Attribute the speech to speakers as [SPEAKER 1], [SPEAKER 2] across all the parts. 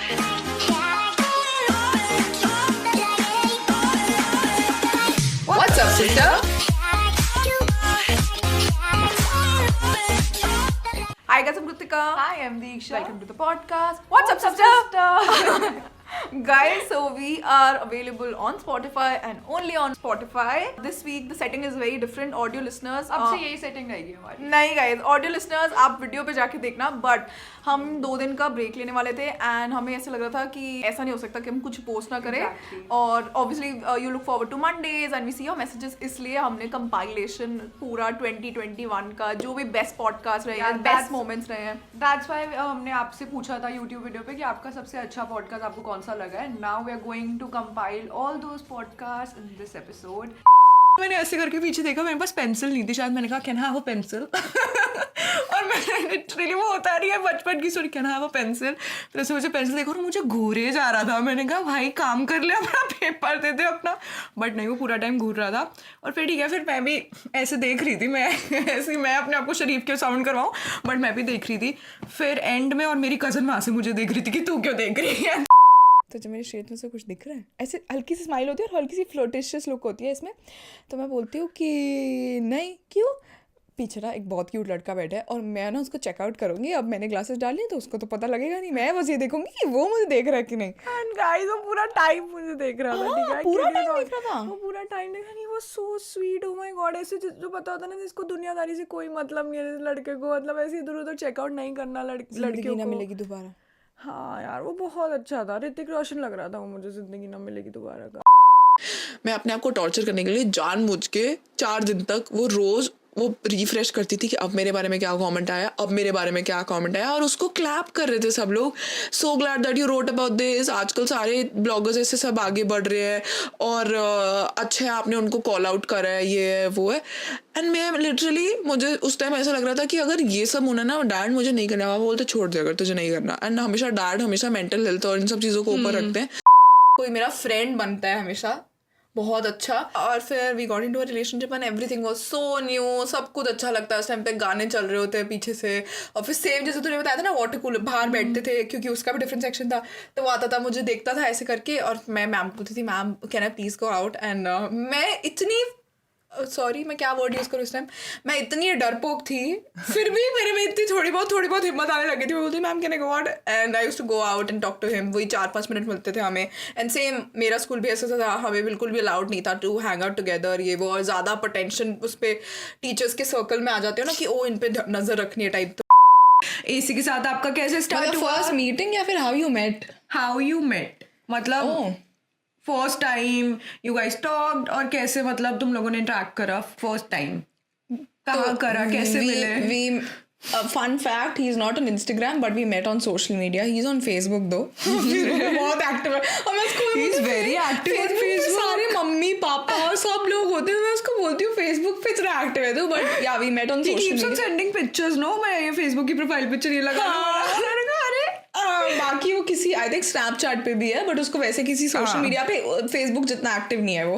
[SPEAKER 1] What's up, sister? Hi guys, I'm Kritika.
[SPEAKER 2] Hi, I'm Deeksha.
[SPEAKER 1] Welcome to the podcast. What's up, sister? Guys, so we are available on Spotify and only on Spotify. This week the setting is very different. Audio listeners,
[SPEAKER 2] अब से यही setting रहेगी हमारी.
[SPEAKER 1] नहीं guys, audio listeners आप video पे जाके देखना. बट हम 2 दिन का ब्रेक लेने वाले थे एंड हमें ऐसा लग रहा था कि ऐसा नहीं हो सकता कि हम कुछ पोस्ट ना करें.
[SPEAKER 2] Exactly.
[SPEAKER 1] और obviously you look forward to Mondays and we see your messages. इसलिए हमने कंपाइलेशन पूरा 2021 का जो भी बेस्ट पॉडकास्ट रहे हैं,
[SPEAKER 2] Yeah,
[SPEAKER 1] बेस्ट
[SPEAKER 2] that's-
[SPEAKER 1] मोमेंट्स रहे हैं.
[SPEAKER 2] That's why हमने आपसे पूछा था YouTube वीडियो पे कि आपका सबसे अच्छा पॉडकास्ट आपको कौन सा लगा है. Now we are going to compile all those podcasts in this episode.
[SPEAKER 3] मैंने ऐसे करके पीछे देखा, मेरे पास पेंसिल नहीं थी शायद. मैंने कहा कैन हैव अ पेंसिल और मैंने लिटरली वो होता नहीं है बचपन की story, can have a pencil. फिर ऐसे मुझे पेंसिल देखो और मुझे घूरे जा रहा था. मैंने कहा भाई काम कर ले, अपना पेपर दे दे अपना. बट नहीं, वो पूरा टाइम घूर रहा था. और फिर ठीक है, फिर मैं भी ऐसे देख रही थी, मैं ऐसे मैं अपने आप को शरीफ के साउंड करवाऊँ, बट मैं भी देख रही थी. फिर एंड में और मेरी कज़न वहाँ से मुझे देख रही थी कि तू क्यों देख रही है.
[SPEAKER 4] तो जब मेरे शेड में से कुछ दिख रहा है, ऐसे हल्की सी स्माइल होती है और हल्की सी फ्लोटिशियस लुक होती है इसमें, तो मैं बोलती हूँ कि नहीं क्यों, पीछे ना एक बहुत क्यूट लड़का बैठा है और मैं ना उसको चेकआउट करूँगी. अब मैंने ग्लासेस डाल ली तो उसको तो पता लगेगा नहीं, मैं बस ये देखूंगी कि वो मुझे देख रहा है कि नहीं.
[SPEAKER 3] एंड गाइस वो पूरा टाइम मुझे देख रहा था. ठीक है,
[SPEAKER 4] पूरा
[SPEAKER 3] kid you
[SPEAKER 4] time
[SPEAKER 3] not.
[SPEAKER 4] देख रहा था.
[SPEAKER 3] वो पूरा टाइम देखा नहीं. वो so sweet. Oh my God. ऐसे जो पता होता ना जिसको दुनियादारी से कोई मतलब नहीं है लड़के को, मतलब ऐसे इधर उधर चेकआउट नहीं करना लड़कियों
[SPEAKER 4] ना
[SPEAKER 3] को.
[SPEAKER 4] मिलेगी दोबारा.
[SPEAKER 3] हाँ यार, वो बहुत अच्छा था. ऋतिक रोशन लग रहा था वो मुझे. जिंदगी ना मिलेगी दोबारा का.
[SPEAKER 5] मैं अपने आप को टॉर्चर करने के लिए जानबूझ के 4 दिन तक वो रोज वो रिफ्रेश करती थी कि अब मेरे बारे में क्या कमेंट आया, अब मेरे बारे में क्या कमेंट आया, और उसको क्लैप कर रहे थे सब लोग. So glad that you wrote about this. आजकल सारे ब्लॉगर्स ऐसे सब आगे बढ़ रहे हैं और अच्छा है आपने उनको कॉल आउट करा है, ये है वो है. एंड मैं लिटरली, मुझे उस टाइम ऐसा लग रहा था कि अगर ये सब होना ना, डैड मुझे नहीं करना, वो बोलते छोड़ दे अगर तुझे नहीं करना. एंड हमेशा डैड हमेशा मेंटल हेल्थ और इन सब चीज़ों को ऊपर रखते हैं.
[SPEAKER 1] कोई मेरा फ्रेंड बनता है हमेशा बहुत अच्छा, और फिर we got into a relationship and everything was so new. सब कुछ अच्छा लगता है. उस टाइम पे गाने चल रहे होते हैं पीछे से, और फिर सेम जैसे तूने बताया था ना, वाटर कूलर बाहर बैठते थे क्योंकि उसका भी डिफरेंट सेक्शन था. तो वो आता था, मुझे देखता था ऐसे करके, और मैं मैम को बोलती थी ma'am can I please go out. And मैं इतनी सॉरी मैं क्या वर्ड यूज़ करूँ इस टाइम, मैं इतनी डरपोक थी, फिर भी मेरे में इतनी थोड़ी बहुत हिम्मत आने लगी थी. मैं बोलती ma'am can I go out, and I used to go out and talk to him. वही 4-5 मिनट मिलते थे हमें. एंड सेम मेरा स्कूल भी ऐसा था, हमें बिल्कुल भी अलाउड नहीं था टू हैंग आउट टुगेदर ये वो. और ज़्यादा पोटेंशन उस पर टीचर्स के सर्कल में आ जाते हो ना कि ओ इन पे नज़र रखनी है टाइप.
[SPEAKER 3] एसी के साथ आपका कैसे स्टार्ट हुआ?
[SPEAKER 4] फर्स्ट मीटिंग या फिर how you met?
[SPEAKER 3] How you met मतलब first time you guys talked, और कैसे मतलब तुम लोगों ने इंटरेक्ट करा फर्स्ट टाइम, कहाँ करा, कैसे मिले?
[SPEAKER 4] Fun fact, he's not on Instagram but we met on social media. He's on Facebook though. बहुत एक्टिव है. और मैं स्कूल में
[SPEAKER 3] He's very active on Facebook.
[SPEAKER 4] सारे मम्मी पापा और सब लोग होते हैं. मैं उसको बोलती हूँ Facebook पे इतना एक्टिव है तू, बट या we met on
[SPEAKER 3] He
[SPEAKER 4] social
[SPEAKER 3] keeps on
[SPEAKER 4] media.
[SPEAKER 3] sending pictures. No, मैं ये Facebook की प्रोफाइल पिक्चर ये लगा मैंने कहा अरे
[SPEAKER 4] बाकी वो किसी आई थिंक स्नैपचैट पे भी है, बट उसको वैसे किसी सोशल मीडिया पे, फेसबुक जितना एक्टिव नहीं है वो.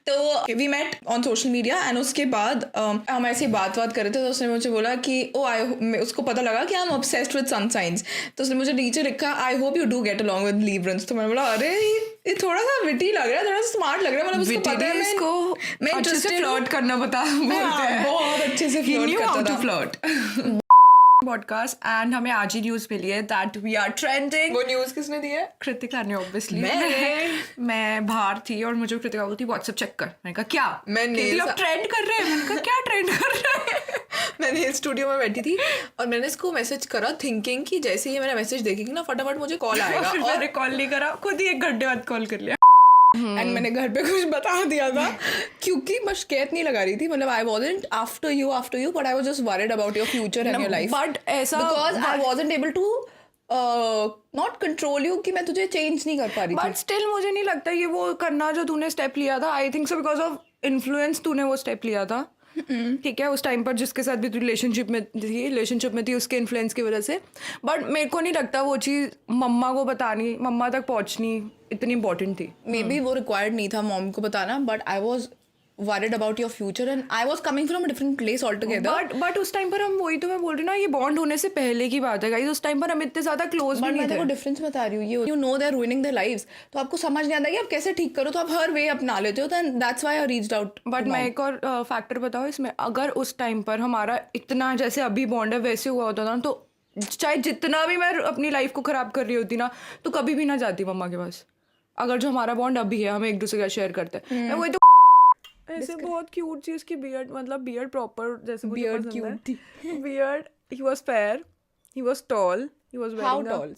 [SPEAKER 4] तो we met on social media and उसके बाद हम ऐसे बात कर रहे थे. तो उसने मुझे बोला कि उसको पता लगा कि I am obsessed with sun signs. तो उसने मुझे नीचे लिखा I hope you do get along with Librans. तो मैंने बोला अरे ये थोड़ा सा विटी लग रहा है, थोड़ा सा स्मार्ट लग रहा है, मतलब उसको पता है
[SPEAKER 3] इसको
[SPEAKER 4] मैं
[SPEAKER 3] अच्छे से फ्लर्ट करना बोलते हैं.
[SPEAKER 4] बहुत अच्छे से
[SPEAKER 3] He knew how
[SPEAKER 4] flirt
[SPEAKER 3] to
[SPEAKER 4] करता था.
[SPEAKER 3] flirt. पॉडकास्ट एंड हमें आज ही न्यूज मिली है दैट वी आर ट्रेंडिंग.
[SPEAKER 1] वो न्यूज़ किसने दी है?
[SPEAKER 3] कृतिका ने ऑब्वियसली.
[SPEAKER 1] मैं
[SPEAKER 3] बाहर थी और मुझे कृतिका बोलती व्हाट्सएप चेक कर. मैंने कहा क्या?
[SPEAKER 1] मैंने
[SPEAKER 3] आप ट्रेंड कर रहे हैं. मैंने कहा क्या ट्रेंड कर रहे हैं?
[SPEAKER 1] मैंने स्टूडियो में बैठी थी और मैंने इसको मैसेज करा थिंकिंग कि जैसे ही मेरा मैसेज देखेगी ना फटाफट मुझे कॉल आएगा.
[SPEAKER 3] फिर
[SPEAKER 1] और
[SPEAKER 3] मैंने कॉल नहीं करा, खुद ही 1 घंटे बाद कॉल कर लिया.
[SPEAKER 4] एंड मैंने घर पे कुछ बता दिया था क्योंकि मैं शिकायत नहीं लगा रही थी. मतलब I wasn't after you but I was just worried about your future and your life.
[SPEAKER 3] But ऐसा
[SPEAKER 4] because I wasn't able to not control you कि मैं तुझे चेंज नहीं कर पा रही
[SPEAKER 3] बट स्टिल मुझे नहीं लगता ये वो करना जो तूने स्टेप लिया था. I think so because of influence तूने वो स्टेप लिया था. ठीक है, उस टाइम पर जिसके साथ भी तू रिलेशनशिप में थी उसके इन्फ्लुएंस की वजह से. बट मेरे को नहीं लगता वो चीज़ मम्मा को बतानी, मम्मा तक पहुंचनी इतनी इंपॉर्टेंट थी.
[SPEAKER 4] मे बी वो रिक्वायर्ड नहीं था मॉम को बताना, but I was
[SPEAKER 1] worried about your future, and I was coming from a different place altogether.
[SPEAKER 3] But उस टाइम पर हम, वही तो मैं बोल रही हूँ ना, ये बॉन्ड होने से पहले की बात है गाइस. उस टाइम पर हम इतने ज्यादा क्लोज भी
[SPEAKER 1] बट
[SPEAKER 3] नहीं
[SPEAKER 1] मैं तेरे को
[SPEAKER 3] थे.
[SPEAKER 1] डिफरेंस बता रही हूँ. You know they are ruining their lives, तो आपको समझ नहीं आता कि आप कैसे ठीक करो, तो आप हर वे अपना लेते हो. And that's why I reached out.
[SPEAKER 3] But मैं एक और फैक्टर बताऊँ इसमें, अगर उस टाइम पर हमारा इतना जैसे अभी बॉन्ड है वैसे हुआ होता ना, तो चाहे जितना भी मैं अपनी लाइफ को खराब कर रही होती ना, तो कभी भी ना जाती मम्मा के पास. अगर जो हमारा बॉन्ड अभी है, हम एक दूसरे का शेयर करते हैं. मैं वही तो ऐसे बहुत क्यूट चीज की बियर्ड, मतलब बियर्ड प्रॉपर जैसे मुझे
[SPEAKER 1] Beard
[SPEAKER 3] पसंद है.
[SPEAKER 1] cute थी.
[SPEAKER 3] Beard, he was fair, he was tall, he was
[SPEAKER 1] How
[SPEAKER 3] very
[SPEAKER 1] tall?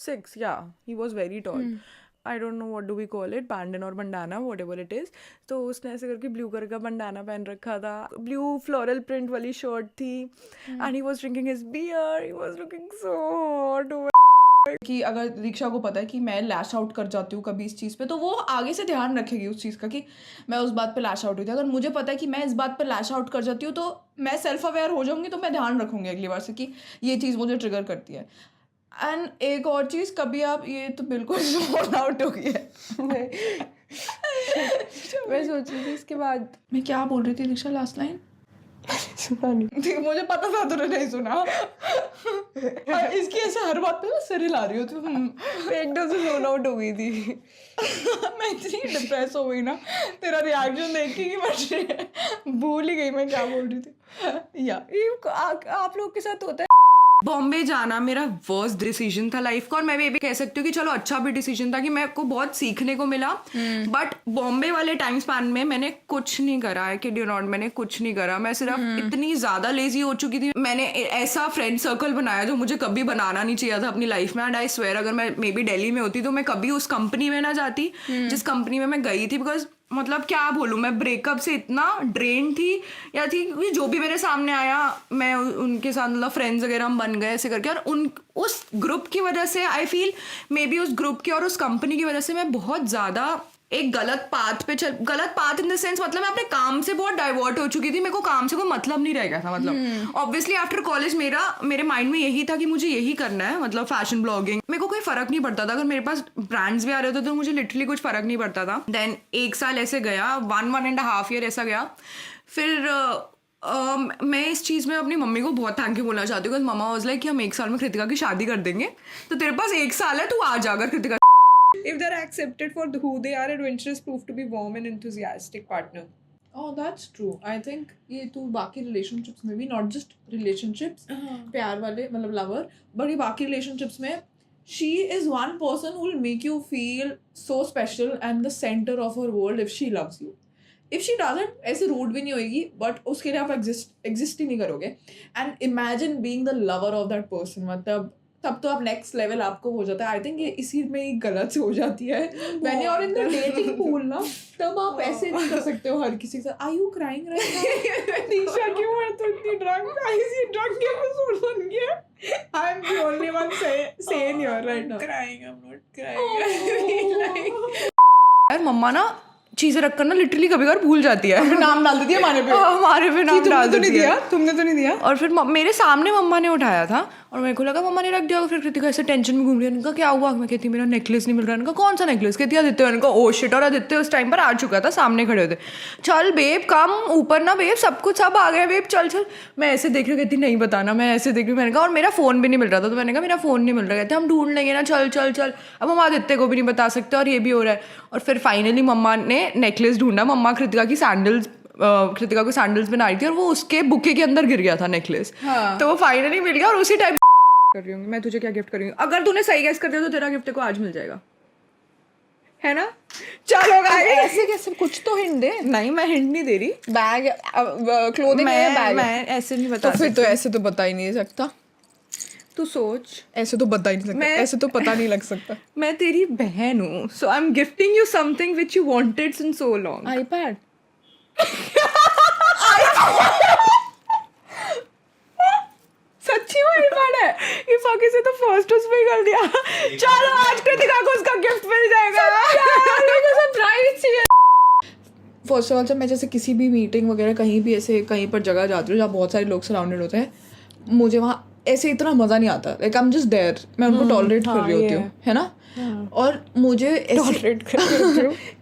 [SPEAKER 1] 6?
[SPEAKER 3] yeah, he was very tall. I don't know what do we call it, bandana और bandana, whatever it is. तो उसने ऐसे करके blue colour का bandana पहन रखा था, blue floral print वाली शर्ट थी, and he was drinking his beer, he was looking so hot.
[SPEAKER 4] कि अगर दीक्षा को पता है कि मैं लैश आउट कर जाती हूँ कभी इस चीज़ पे, तो वो आगे से ध्यान रखेगी उस चीज़ का कि मैं उस बात पे लैश आउट हुई थी. अगर मुझे पता है कि मैं इस बात पे लैश आउट कर जाती हूँ, तो मैं सेल्फ अवेयर हो जाऊँगी, तो मैं ध्यान रखूँगी अगली बार से कि ये चीज़ मुझे ट्रिगर करती है. एंड एक और चीज़, कभी आप, ये तो बिल्कुल जोन आउट हो गई है.
[SPEAKER 3] मैं सोच रही थी इसके बाद,
[SPEAKER 4] मैं क्या बोल रही थी दीक्षा, लास्ट लाइन
[SPEAKER 3] सुना नहीं.
[SPEAKER 4] मुझे पता था तूने नहीं सुना. और इसकी ऐसे हर बात पे सिर हिला रही हो तू.
[SPEAKER 3] एकदम से जोन आउट हो गई थी.
[SPEAKER 4] मैं इतनी डिप्रेस हो गई ना तेरा रिएक्शन देख के कि मैं भूल ही गई मैं क्या बोल रही थी. या
[SPEAKER 3] आप लोग के साथ होता है. बॉम्बे जाना मेरा वर्स्ट डिसीजन था लाइफ का, और मैं ये भी कह सकती हूँ कि चलो अच्छा भी डिसीजन था कि मेरे को बहुत सीखने को मिला. बट बॉम्बे वाले टाइम स्पैन में मैंने कुछ नहीं करा है, कि डू नॉट, मैंने कुछ नहीं करा. मैं सिर्फ इतनी ज्यादा लेजी हो चुकी थी. मैंने ऐसा फ्रेंड सर्कल बनाया जो मुझे कभी बनाना नहीं चाहिए था अपनी लाइफ में. एंड आई स्वेयर, अगर मैं मे बी दिल्ली में होती तो मैं कभी उस कंपनी में ना जाती जिस कंपनी में मैं गई थी. बिकॉज मतलब क्या बोलूँ, मैं ब्रेकअप से इतना ड्रेन थी या थी कि जो भी मेरे सामने आया मैं उनके साथ, मतलब फ्रेंड्स वगैरह हम बन गए ऐसे करके. और उस ग्रुप की वजह से आई फील मे बी उस ग्रुप की और उस कंपनी की वजह से मैं बहुत ज़्यादा एक गलत पाथ इन द सेंस, मतलब मैं अपने काम से बहुत डाइवर्ट हो चुकी थी. मेरे को काम से कोई मतलब नहीं रह गया था. मतलब ऑब्वियसली आफ्टर कॉलेज मेरे माइंड में यही था कि मुझे यही करना है, मतलब फैशन ब्लॉगिंग. मेरे को कोई फर्क नहीं पड़ता था, अगर मेरे पास ब्रांड्स भी आ रहे थे तो मुझे लिटरली कुछ फर्क नहीं पड़ता था. देन 1 साल ऐसे गया, 1.5 ईयर ऐसा गया. फिर मैं इस चीज़ में अपनी मम्मी को बहुत थैंक यू बोलना चाहती हूँ. बिकॉज मम्मा वाज लाइक कि हम 1 साल में कृतिका की शादी कर देंगे, तो तेरे पास 1 साल है, तू आ जाकर Kritika.
[SPEAKER 4] if they're accepted for who they are, adventurous prove to be warm and enthusiastic partner. Oh, that's true. I think ये तू बाकी relationships में भी, not just relationships, प्यार वाले मतलब lover, but ये बाकी relationships में, she is one person who will make you feel so special and the center of her world if she loves you. If she doesn't, ऐसे rude भी नहीं होएगी, but उसके लिए आप exist ही नहीं करोगे. And imagine being the lover of that person, मतलब तब तो आप नेक्स्ट लेवल आपको हो जाता है. आई थिंक ये इसी में ही गलत हो जाती है. मैंने और इन द डेटिंग पूल ना, तब आप ऐसे नहीं कर सकते हो हर किसी के साथ. Are you crying right now? Diksha क्यों है तू इतनी ड्रंक? गाइस ये ड्रंक एपिसोड बन गया. I am the only one saying here right now.
[SPEAKER 3] Crying, I am not crying. यार मम्मा ना चीजें रखकर ना लिटरली कभी कभार भूल जाती है.
[SPEAKER 4] नाम डाल देती है हमारे पे.
[SPEAKER 3] हमारे पे नाम डाल देती है.
[SPEAKER 4] तुमने तो नहीं दिया.
[SPEAKER 3] और फिर मेरे सामने मम्मा ने उठाया था और मेरे को लगा मम्मा ने रख दिया. फिर कृतिका ऐसे टेंशन में घूम रही है. उनका क्या हुआ? मैं कहती मेरा नेकलेस नहीं मिल रहा. उनका कौन सा नेकलेस? कहती आदित्य. उनका ओ शिट. और आदित्य उस टाइम पर आ चुका था, सामने खड़े होते. चल बेब कम ऊपर ना बेब, सब कुछ सब आ गया बेब, चल चल. मैं ऐसे देख रही हूँ, कहती नहीं बताना. मैं ऐसे देख रही हूँ. मैंने कहा और मेरा फ़ोन भी नहीं मिल रहा था, तो मैंने कहा मेरा फ़ोन नहीं मिल रहा. कहते हम ढूंढ लेंगे ना, चल चल चल. अब हम आदित्य को भी नहीं बता सकते और ये भी हो रहा है. और फिर फाइनली मम्मा ने नेकलेस ढूंढा. मम्मा कृतिका की सैंडल्स, कृतिका को सैंडल्स बना रही थी और वो उसके बुके के अंदर गिर गया था नेकलेस. तो वो फाइनली मिल गया. और उसी टाइम कर रही हूँ मैं तुझे क्या गिफ्ट करूँगी. अगर तूने सही गैस कर दिया तो तेरा गिफ्ट को आज मिल जाएगा, है ना? चलो गाइस,
[SPEAKER 1] ऐसे कैसे? कुछ तो हिंट दे.
[SPEAKER 3] नहीं मैं हिंट नहीं दे रही.
[SPEAKER 1] बैग, क्लोथिंग है, बैग.
[SPEAKER 3] मैं ऐसे नहीं बता.
[SPEAKER 1] तो फिर तो ऐसे तो बता ही नहीं सकता.
[SPEAKER 3] तू सोच.
[SPEAKER 1] ऐसे तो बता ही नहीं सकता. ऐसे तो पता नहीं लग सकता.
[SPEAKER 3] मैं तेरी बहन हूँ, so I am gifting you something which you wanted since so long.
[SPEAKER 1] IPad.
[SPEAKER 3] सच्ची में आईपैड है. ये फाकी से तो फर्स्ट उसमें ही कर दिया. चलो आज कृतिका को उसका गिफ्ट मिल जाएगा.
[SPEAKER 1] सरप्राइज चाहिए. फर्स्ट ऑफ ऑल जब मैं जैसे किसी भी मीटिंग वगैरह कहीं भी ऐसे कहीं पर जगह जाती हूँ जहाँ बहुत सारे लोग सराउंडेड होते हैं, मुझे वहाँ
[SPEAKER 4] ऐसे इतना मज़ा नहीं आता, like I am just there, मैं उनको टॉलरेट कर रही होती हूँ, है ना. और मुझे ऐसे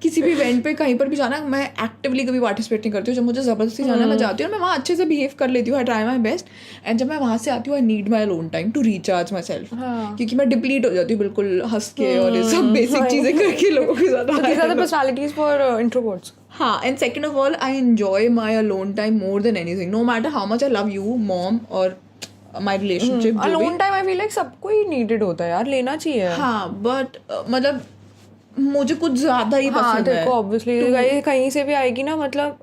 [SPEAKER 4] किसी भी इवेंट पे कहीं पर भी जाना, मैं एक्टिवली कभी पार्टिसिपेट नहीं करती हूँ. जब मुझे ज़बरदस्ती जाना मैं जाती हूँ और मैं वहाँ अच्छे से बिहेव कर लेती हूँ, I try my best. And जब मैं वहाँ से आती हूँ I need my alone time to recharge myself, क्योंकि मैं डिप्लीट हो जाती हूँ बिल्कुल हंस के और ये सब बेसिक चीज़ें करके लोगों के साथ.
[SPEAKER 3] Personalities for introverts.
[SPEAKER 4] हाँ, and second of all I enjoy my alone time more than anything, no matter how much I love you mom और my relationship.
[SPEAKER 3] Alone time I feel like सबको ही needed होता है यार, लेना चाहिए.
[SPEAKER 4] हाँ, बट मतलब मुझे कुछ ज़्यादा ही पसंद है.
[SPEAKER 3] देखो ऑब्वियसली कहीं से भी आएगी ना, मतलब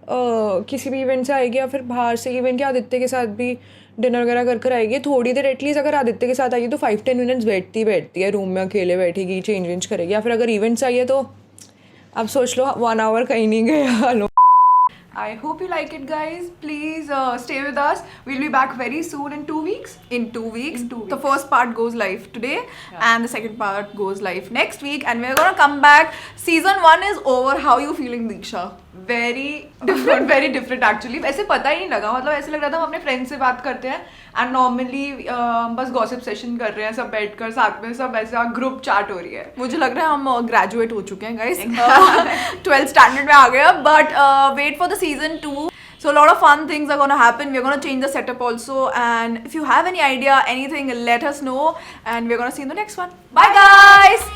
[SPEAKER 3] किसी भी इवेंट से आएगी या फिर बाहर से इवन के आदित्य के साथ भी डिनर वगैरह कर आएगी, थोड़ी देर एटलीस्ट अगर आदित्य के साथ आएगी तो 5-10 मिनट्स बैठती है रूम में, अकेले बैठेगी, चेंज करेगी. या फिर अगर इवेंट्स आई है तो अब सोच लो 1 hour कहीं नहीं गया.
[SPEAKER 2] I hope you like it, guys. Please stay with us. We'll be back very soon in 2 weeks.
[SPEAKER 1] In 2 weeks. The first part goes live today, and the second part goes live next week. And we're gonna come back. Season 1 is over. How are you feeling, Diksha?
[SPEAKER 2] Very different actually. ऐसे पता ही नहीं लगा, मतलब ऐसे लग रहा था हम अपने फ्रेंड से बात करते हैं एंड नॉर्मली बस गॉसिप सेशन कर रहे हैं सब बैठकर साथ में, सब ऐसा ग्रुप चैट हो रही है.
[SPEAKER 1] मुझे लग रहा है हम ग्रेजुएट हो चुके हैं गाइस. 12th स्टैंडर्ड में आ गए, but wait for the season 2. So a lot of fun things are gonna happen. We're gonna change the setup also, and if you have any idea, anything, let us know, and we're gonna see you in the next one. Bye guys.